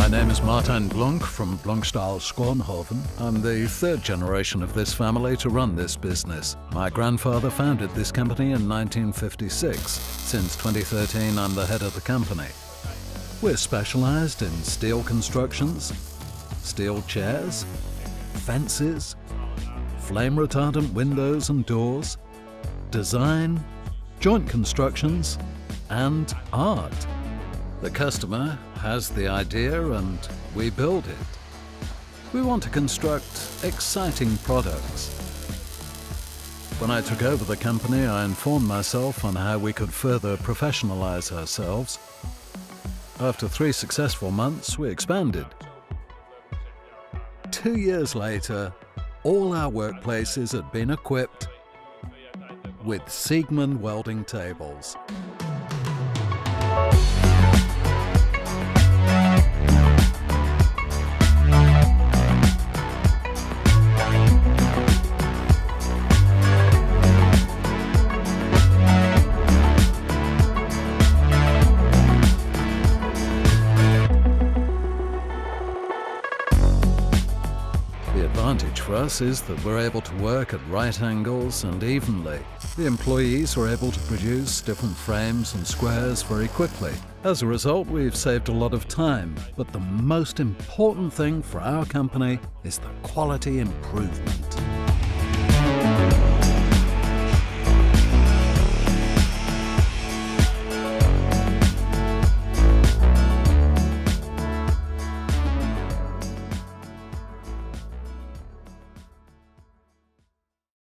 name is Martin Blunk from Blonkstaal, Skånhoven. I'm the third generation of this family to run this business. My grandfather founded this company in 1956. Since 2013, I'm the head of the company. We're specialized in steel constructions, steel chairs, fences, flame-retardant windows and doors, design, joint constructions, and art. The customer has the idea and we build it. We want to construct exciting products. When I took over the company, I informed myself on how we could further professionalize ourselves. After 3 successful months, we expanded. 2 years later, all our workplaces had been equipped with Siegmund welding tables. The advantage for us is that we're able to work at right angles and evenly. The employees are able to produce different frames and squares very quickly. As a result, we've saved a lot of time, but the most important thing for our company is the quality improvement.